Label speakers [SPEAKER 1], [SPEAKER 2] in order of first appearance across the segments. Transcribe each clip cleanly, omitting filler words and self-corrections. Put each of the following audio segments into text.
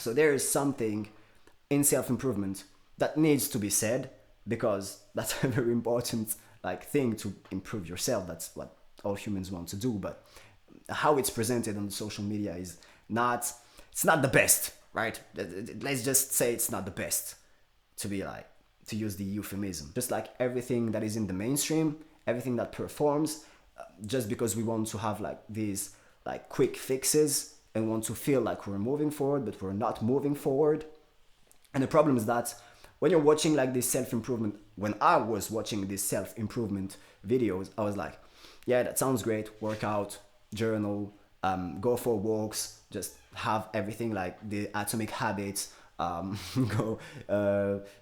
[SPEAKER 1] So there is something in self-improvement that needs to be said, because that's a very important like thing to improve yourself. That's what all humans want to do. But how it's presented on the social media is not, it's not the best, right? Let's just say it's not the best, to be like, to use the euphemism. Just like everything that is in the mainstream, everything that performs, just because we want to have like these like quick fixes and want to feel like we're moving forward, but we're not moving forward. And the problem is that when you're watching like this self-improvement, when I was watching these self-improvement videos, I was like, yeah, that sounds great. Work out, journal, go for walks, just have everything like the atomic habits, go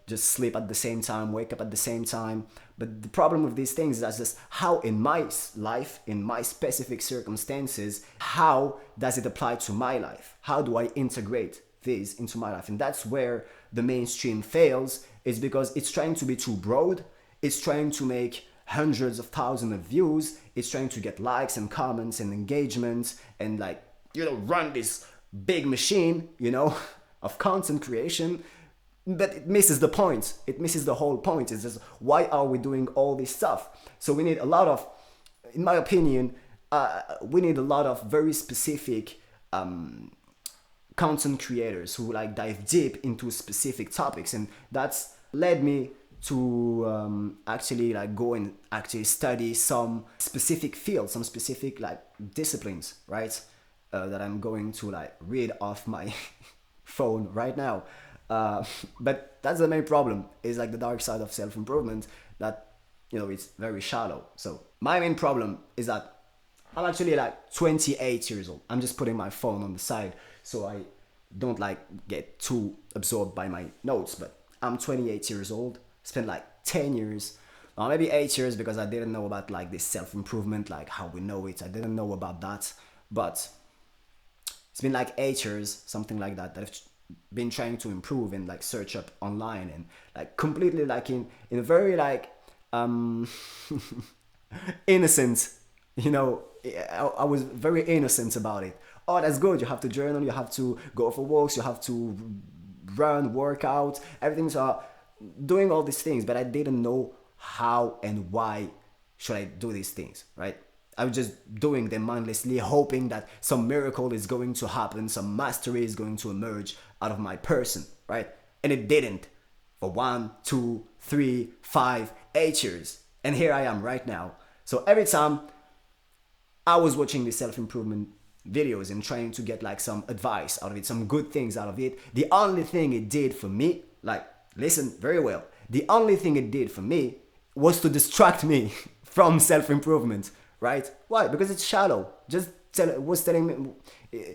[SPEAKER 1] just sleep at the same time, wake up at the same time. But the problem with these things is just how in my life, in my specific circumstances, how does it apply to my life? How do I integrate this into my life? And that's where the mainstream fails, is because it's trying to be too broad. It's trying to make hundreds of thousands of views. It's trying to get likes and comments and engagements and like, run this big machine, of content creation. But it misses the point. It misses the whole point. It's just, why are we doing all this stuff? So we need a lot of, in my opinion, we need a lot of very specific content creators who like dive deep into specific topics. And that's led me to actually like go and actually study some specific fields, some specific like disciplines, right? That I'm going to like read off my phone right now. But that's the main problem, is like the dark side of self-improvement, that it's very shallow. So my main problem is that I'm actually like 28 years old. I'm just putting my phone on the side so I don't like get too absorbed by my notes. But I'm 28 years old, spent like 10 years, or maybe 8 years, because I didn't know about like this self-improvement, like how we know it. I didn't know about that. But it's been like 8 years, something like that, that I've been trying to improve and like search up online, and like completely like in a very like innocent, I was very innocent about it. Oh, that's good. You have to journal, you have to go for walks, you have to run, work out, everything's doing all these things, but I didn't know how and why should I do these things, right? I was just doing them mindlessly, hoping that some miracle is going to happen, some mastery is going to emerge out of my person, right? And it didn't for 1, 2, 3, 5, 8 years. And here I am right now. So every time I was watching these self-improvement videos and trying to get like some advice out of it, some good things out of it, the only thing it did for me, like, listen very well, the only thing it did for me was to distract me from self-improvement, right? Why? Because it's shallow. Just was telling me,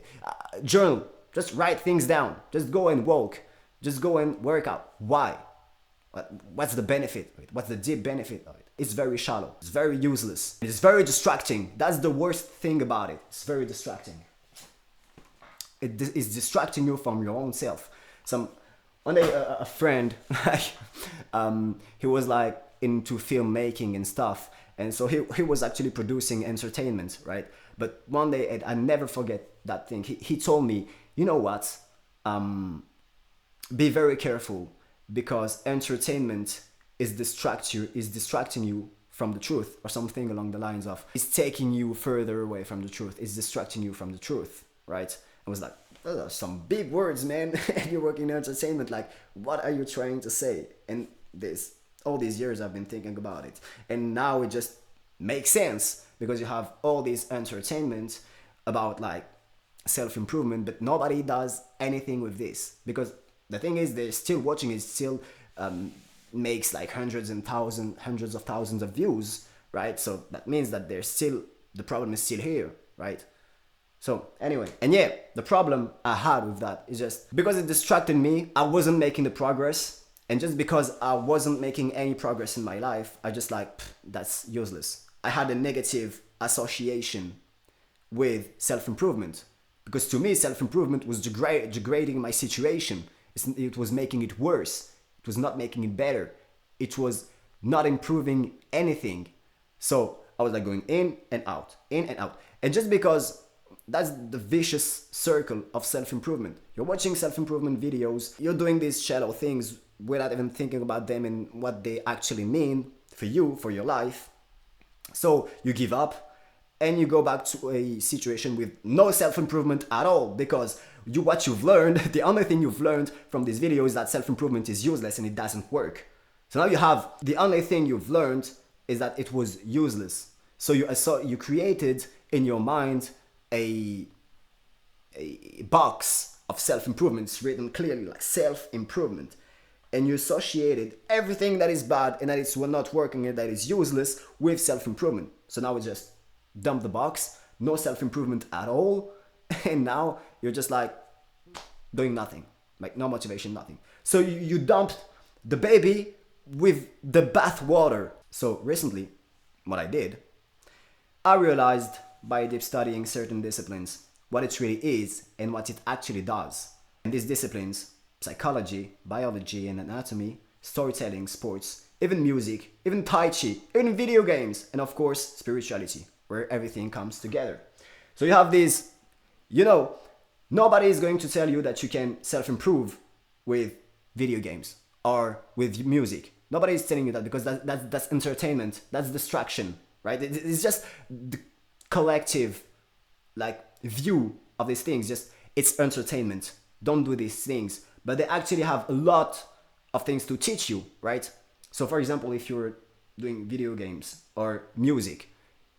[SPEAKER 1] journal, just write things down, just go and walk, just go and work out. Why? What's the benefit of it? What's the deep benefit of it? It's very shallow. It's very useless. It's very distracting. That's the worst thing about it. It's very distracting. It is distracting you from your own self. One day a friend, he was like into filmmaking and stuff, and so he was actually producing entertainment, right? But one day, and I never forget that thing, he told me, you know what, be very careful, because entertainment is distracting you from the truth, or something along the lines of, it's taking you further away from the truth, it's distracting you from the truth, right? I was like, those are some big words, man. And you're working in entertainment, like, what are you trying to say? And all these years I've been thinking about it, and now it just makes sense, because you have all these entertainment about like self-improvement, but nobody does anything with this, because the thing is, they're still watching it, still makes like hundreds of thousands of views, right? So that means that the problem is still here, right? So anyway, and yeah, the problem I had with that is just because it distracted me, I wasn't making the progress. And just because I wasn't making any progress in my life, I just like, that's useless. I had a negative association with self-improvement, because to me, self-improvement was degrading my situation. It was making it worse. It was not making it better. It was not improving anything. So I was like going in and out, in and out. And just because that's the vicious circle of self-improvement. You're watching self-improvement videos, you're doing these shallow things without even thinking about them and what they actually mean for you, for your life. So you give up and you go back to a situation with no self-improvement at all, because what you've learned, the only thing you've learned from this video is that self-improvement is useless and it doesn't work. So now you have, the only thing you've learned is that it was useless. So you created in your mind a box of self-improvements written clearly like self-improvement, and you associated everything that is bad and that is not working and that is useless with self-improvement. So now we just dump the box, no self-improvement at all, and now you're just like doing nothing, like no motivation, nothing. So you dumped the baby with the bath water. So recently, what I did, I realized by deep studying certain disciplines what it really is and what it actually does. And these disciplines, psychology, biology and anatomy, storytelling, sports, even music, even Tai Chi, even video games, and of course spirituality, where everything comes together. So you have these, nobody is going to tell you that you can self-improve with video games or with music. Nobody is telling you that, because that's entertainment, that's distraction, right? It's just the collective view of these things, just it's entertainment. Don't do these things, but they actually have a lot of things to teach you, right? So for example, if you're doing video games or music,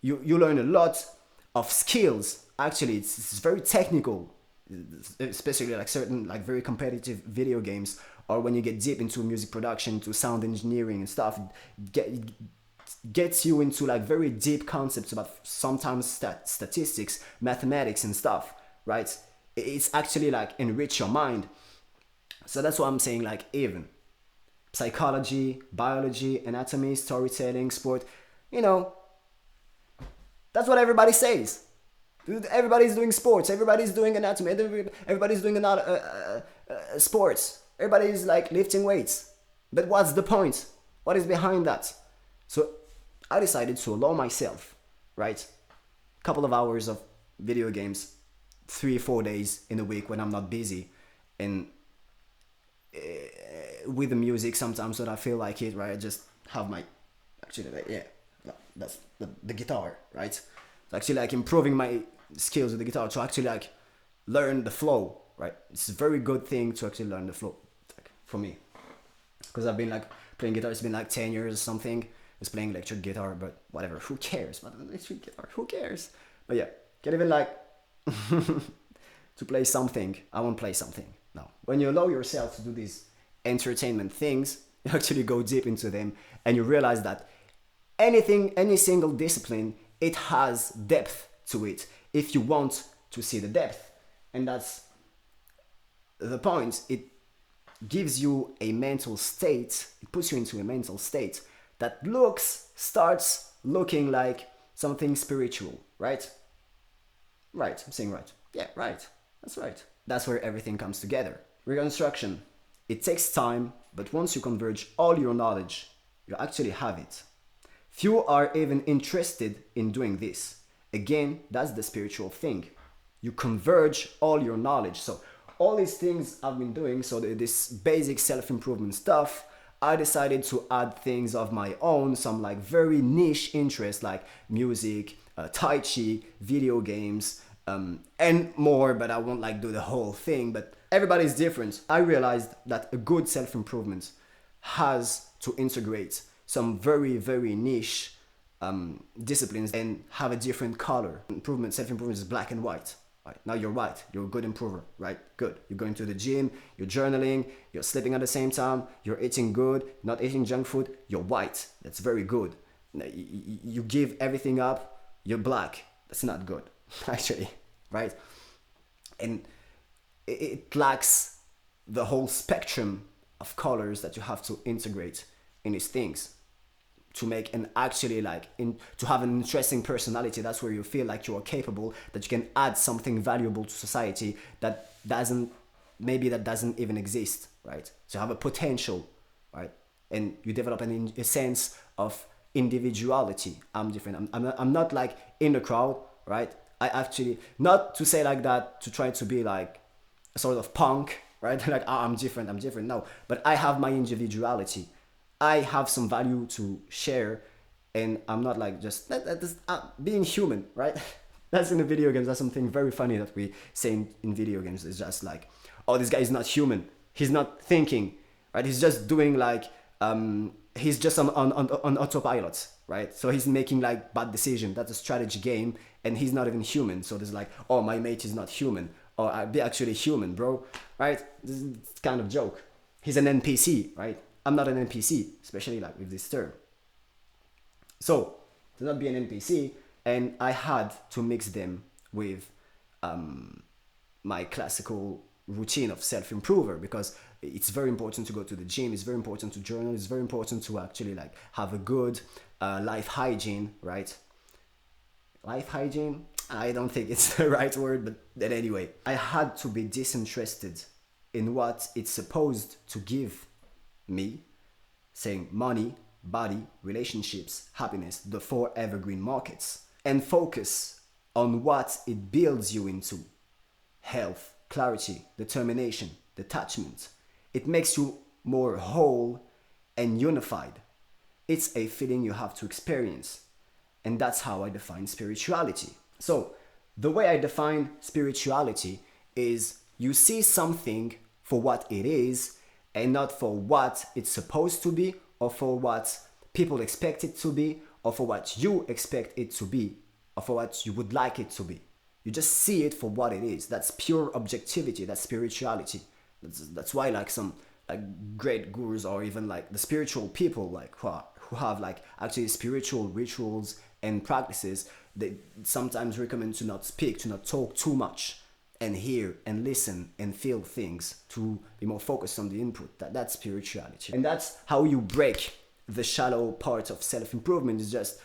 [SPEAKER 1] you learn a lot of skills. Actually, it's very technical, especially certain very competitive video games, or when you get deep into music production, to sound engineering and stuff, gets you into very deep concepts about sometimes statistics, mathematics and stuff, right? It's actually enrich your mind. So that's what I'm saying, even psychology, biology, anatomy, storytelling, sport, that's what everybody says. Everybody's doing sports, everybody's doing anatomy, everybody's doing sports, everybody's lifting weights. But what's the point? What is behind that? So I decided to allow myself, right, a couple of hours of video games, 3-4 days in a week when I'm not busy, and with the music sometimes when I feel like it, right, I just have my, that's the guitar, right? So actually improving my skills with the guitar to actually learn the flow, right? It's a very good thing to actually learn the flow, for me, because I've been playing guitar. It's been 10 years or something. I was playing electric guitar, but whatever, who cares? But electric guitar, who cares? But yeah, can't even to play something. I won't play something. No, when you allow yourself to do these entertainment things, you actually go deep into them, and you realize that any single discipline, it has depth to it if you want to see the depth. And that's the point. It gives you a mental state, it puts you into a mental state that starts looking like something spiritual, right? Right, I'm saying right. Yeah, right. That's right. That's where everything comes together. Reconstruction. It takes time, but once you converge all your knowledge, you actually have it. Few are even interested in doing this. Again, that's the spiritual thing. You converge all your knowledge. So all these things I've been doing, so this basic self-improvement stuff, I decided to add things of my own, some very niche interests like music, Tai Chi, video games, and more, but I won't do the whole thing. But everybody's different. I realized that a good self-improvement has to integrate some very, very niche disciplines and have a different color. Self-improvement is black and white. Right. Now you're right. You're a good improver, right? Good. You're going to the gym, you're journaling, you're sleeping at the same time, you're eating good, not eating junk food, you're white. That's very good. You give everything up, you're black. That's not good, actually, right? And it lacks the whole spectrum of colors that you have to integrate in these things to make an actually to have an interesting personality. That's where you feel like you are capable, that you can add something valuable to society that doesn't even exist, right? So you have a potential, right? And you develop a sense of individuality. I'm different. I'm not in the crowd, right? I actually, not to say like that to try to be like a sort of punk, right? Like, oh, I'm different. No, but I have my individuality. I have some value to share, and I'm not like just being human, right? That's in the video games. That's something very funny that we say in video games. It's just like, oh, this guy is not human. He's not thinking, right? He's just doing like, he's just on autopilot, right? So he's making like bad decision. That's a strategy game, and he's not even human. So there's like, oh, my mate is not human, or I'd be actually human, bro, right? This is kind of joke. He's an NPC, right? I'm not an NPC, especially like with this term. So to not be an NPC, and I had to mix them with my classical routine of self-improver, because it's very important to go to the gym, it's very important to journal, it's very important to actually like have a good life hygiene, right? Life hygiene, I don't think it's the right word, but then anyway, I had to be disinterested in what it's supposed to give me, saying money, body, relationships, happiness, the four evergreen markets, and focus on what it builds you into: health, clarity, determination, detachment. It makes you more whole and unified. It's a feeling you have to experience. And that's how I define spirituality. So, the way I define spirituality is you see something for what it is and not for what it's supposed to be, or for what people expect it to be, or for what you expect it to be, or for what you would like it to be. You just see it for what it is. That's pure objectivity. That's spirituality. That's why like some like great gurus, or even like the spiritual people, like who have like actually spiritual rituals and practices, they sometimes recommend to not speak, to not talk too much, and hear and listen and feel things, to be more focused on the input. That's spirituality. And that's how you break the shallow part of self-improvement. Is just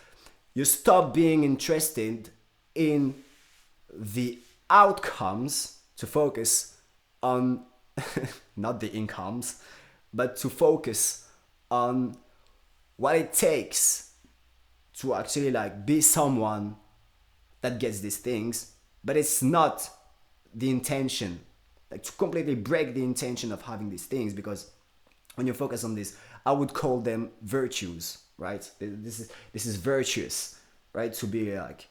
[SPEAKER 1] you stop being interested in the outcomes to focus on not the incomes, but to focus on what it takes to actually like be someone that gets these things. But it's not the intention, like to completely break the intention of having these things, because when you focus on this, I would call them virtues, right? This is virtuous, right? To be like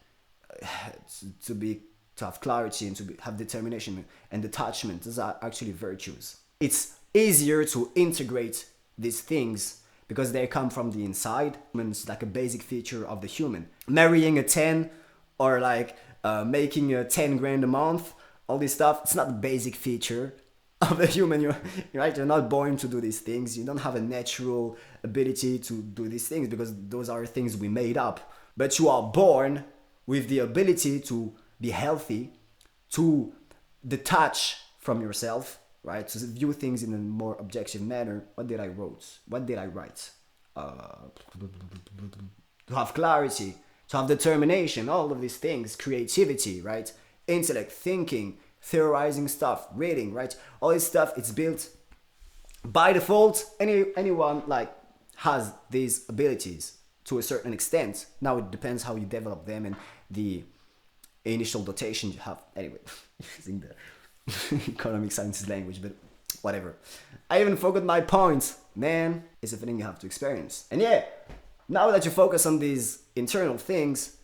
[SPEAKER 1] to have clarity and have determination and detachment. These are actually virtues. It's easier to integrate these things because they come from the inside. It's like a basic feature of the human. Marrying a 10, or like making a 10 grand a month, all this stuff, it's not a basic feature of the human. You're right. You're not born to do these things. You don't have a natural ability to do these things, because those are things we made up. But you are born with the ability to be healthy, to detach from yourself, right? To view things in a more objective manner. What did I write? To have clarity, to have determination, all of these things, creativity, right? Intellect, thinking, theorizing stuff, reading, right? All this stuff, it's built by default. Anyone like has these abilities to a certain extent. Now it depends how you develop them and the initial dotation you have. Anyway, using the economic sciences language, but whatever. I even forgot my point. Man, it's a feeling you have to experience. And yeah, now that you focus on these internal things,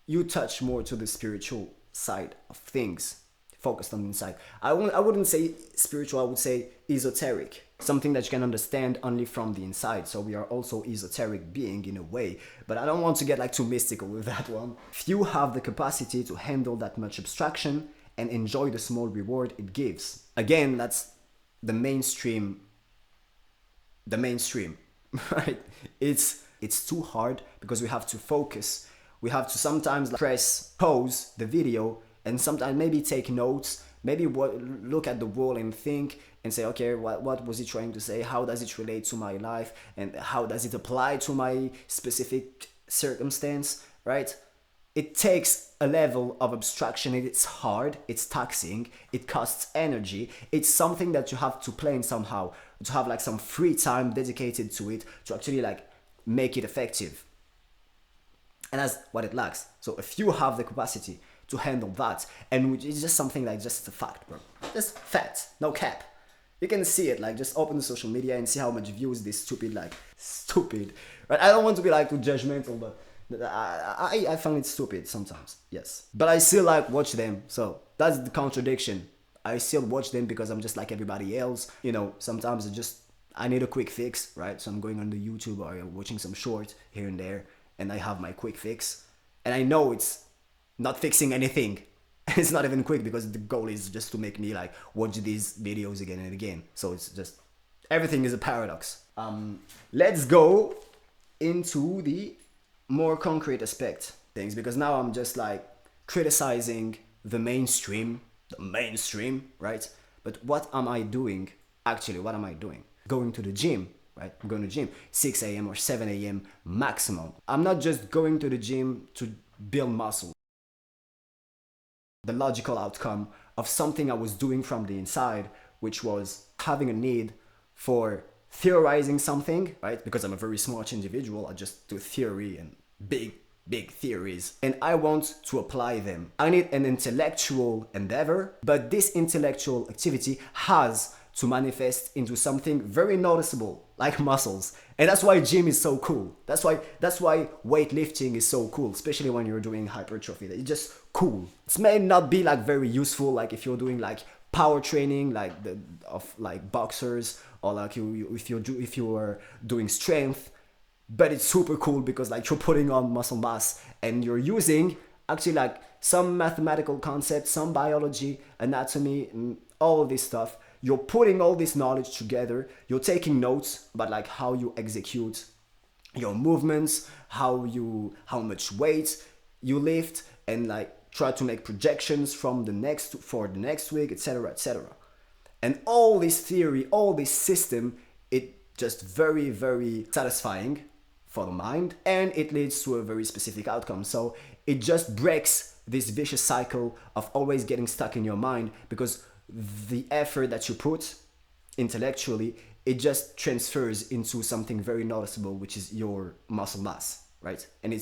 [SPEAKER 1] you touch more to the spiritual side of things, focused on the inside. I wouldn't say spiritual, I would say esoteric. Something that you can understand only from the inside. So we are also esoteric being in a way, but I don't want to get like too mystical with that one. Few have the capacity to handle that much abstraction and enjoy the small reward it gives. Again, that's the mainstream, right? It's too hard because we have to focus. We have to sometimes pause the video and sometimes maybe take notes, maybe look at the wall and think and say, okay, what was he trying to say? How does it relate to my life? And how does it apply to my specific circumstance, right? It takes a level of abstraction. It's hard, it's taxing, it costs energy. It's something that you have to plan somehow, to have like some free time dedicated to it, to actually like make it effective. And that's what it lacks. So if you have the capacity to handle that. And which is just something like just a fact, bro. Just fact, no cap. You can see it, like just open the social media and see how much views this stupid, right? I don't want to be like too judgmental, but I find it stupid sometimes, yes. But I still like watch them, so that's the contradiction. I still watch them because I'm just like everybody else. You know, sometimes I need a quick fix, right? So I'm going on the YouTube or watching some short here and there, and I have my quick fix. And I know it's not fixing anything. It's not even quick because the goal is just to make me like watch these videos again and again. So it's just, everything is a paradox. Let's go into the more concrete aspect things, because now I'm just like criticizing the mainstream, right? But what am I doing? Actually, what am I doing? Going to the gym, right? I'm going to the gym 6 a.m. or 7 a.m. maximum. I'm not just going to the gym to build muscle. The logical outcome of something I was doing from the inside, which was having a need for theorizing something, right? Because I'm a very smart individual, I just do theory and big theories, and I want to apply them. I need an intellectual endeavor, but this intellectual activity has to manifest into something very noticeable, like muscles. And that's why gym is so cool. That's why weightlifting is so cool, especially when you're doing hypertrophy. It's just cool. It may not be like very useful, like if you're doing like power training, like of boxers, or like if you are doing strength. But it's super cool because like you're putting on muscle mass and you're using actually like some mathematical concepts, some biology, anatomy, and all of this stuff. You're putting all this knowledge together. You're taking notes about like how you execute your movements, how much weight you lift, and like try to make projections for the next week, etc., etc. And all this theory, all this system, it just very, very satisfying for the mind, and it leads to a very specific outcome. So it just breaks this vicious cycle of always getting stuck in your mind, because the effort that you put intellectually, it just transfers into something very noticeable, which is your muscle mass, right? And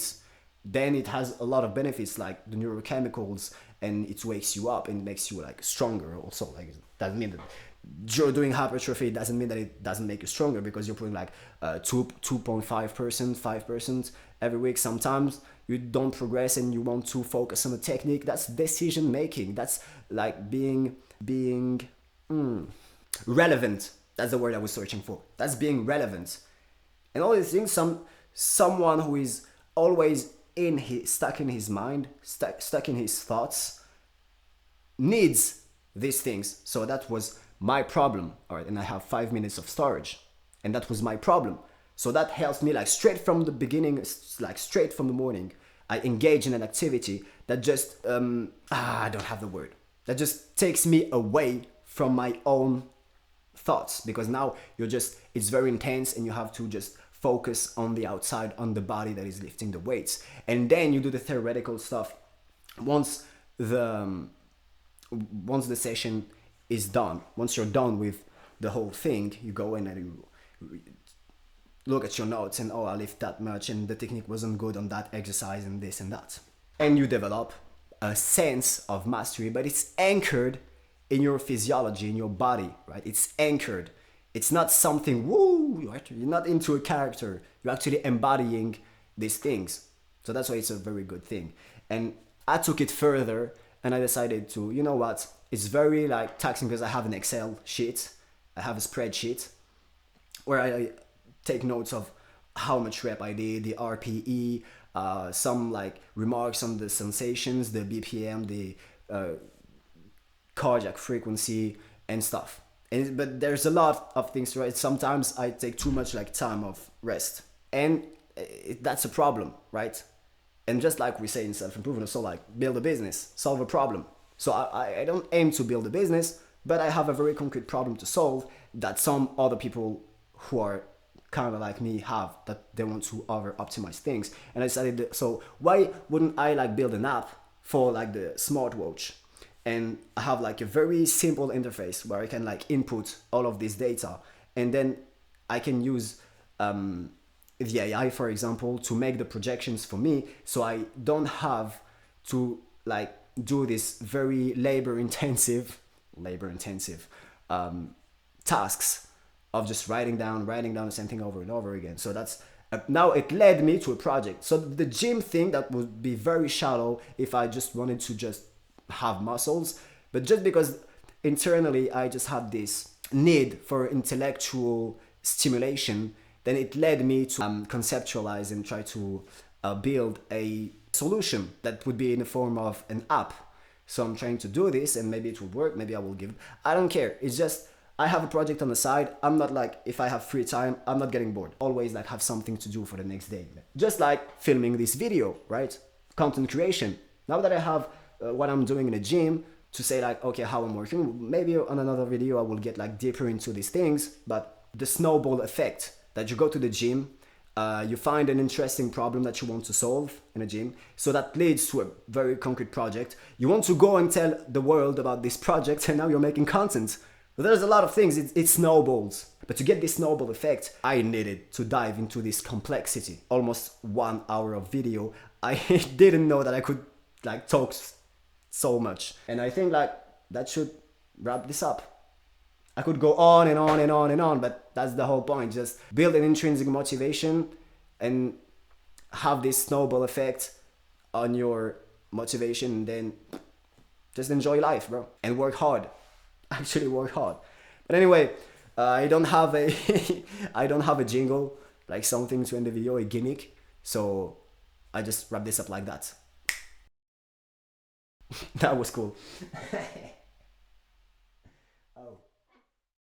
[SPEAKER 1] then it has a lot of benefits like the neurochemicals, and it wakes you up and makes you like stronger also. Like, doesn't mean that you're doing hypertrophy, it doesn't mean that it doesn't make you stronger, because you're putting like 2.5%, 5% every week. Sometimes you don't progress and you want to focus on the technique. That's decision making. That's like being relevant. That's the word I was searching for. That's being relevant. And all these things, someone who is always stuck in his mind, stuck in his thoughts, needs these things. So that was my problem. All right, and I have 5 minutes of storage, and that was my problem. So that helps me like straight from the beginning, like straight from the morning. I engage in an activity that just I don't have the word. That just takes me away from my own thoughts, because now it's very intense, and you have to just focus on the outside, on the body that is lifting the weights. And then you do the theoretical stuff. Once the session is done, once you're done with the whole thing, you go in and you look at your notes and, oh, I lift that much and the technique wasn't good on that exercise and this and that. And you develop a sense of mastery, but it's anchored in your physiology, in your body, right? It's anchored. It's not something, woo, you're not into a character. You're actually embodying these things. So that's why it's a very good thing. And I took it further, and I decided to, you know what? It's very like taxing, because I have an Excel sheet. I have a spreadsheet where I take notes of how much rep I did, the RPE, some like remarks on the sensations, the BPM, the cardiac frequency and stuff. But there's a lot of things, right? Sometimes I take too much like time of rest, and that's a problem, right? And just like we say in self-improvement, so like build a business, solve a problem. So I don't aim to build a business, but I have a very concrete problem to solve that some other people who are kind of like me have, that they want to over optimize things. And I decided, so why wouldn't I like build an app for like the smartwatch? And I have like a very simple interface where I can like input all of this data, and then I can use the AI, for example, to make the projections for me, so I don't have to like do this very labor intensive tasks of just writing down the same thing over and over again. So that's now it led me to a project. So the gym thing, that would be very shallow if I just wanted to just have muscles, but just because internally I just had this need for intellectual stimulation, then it led me to conceptualize and try to build a solution that would be in the form of an app. So I'm trying to do this, and maybe it will work, maybe I will give, I don't care. It's just I have a project on the side. I'm not like, if I have free time, I'm not getting bored. Always like have something to do for the next day. Just like filming this video, right? Content creation. Now that I have what I'm doing in the gym to say like, okay, how I'm working, maybe on another video I will get like deeper into these things. But the snowball effect, that you go to the gym, you find an interesting problem that you want to solve in a gym, so that leads to a very concrete project. You want to go and tell the world about this project, and now you're making content. But there's a lot of things, it snowballs. But to get this snowball effect, I needed to dive into this complexity. Almost 1 hour of video. I didn't know that I could like talk so much. And I think like that should wrap this up. I could go on and on and on and on, but that's the whole point. Just build an intrinsic motivation and have this snowball effect on your motivation, and then just enjoy life, bro. And work hard. Actually work hard. But anyway, I don't have a I don't have a jingle, like something to end the video, a gimmick. So I just wrap this up like that. That was cool.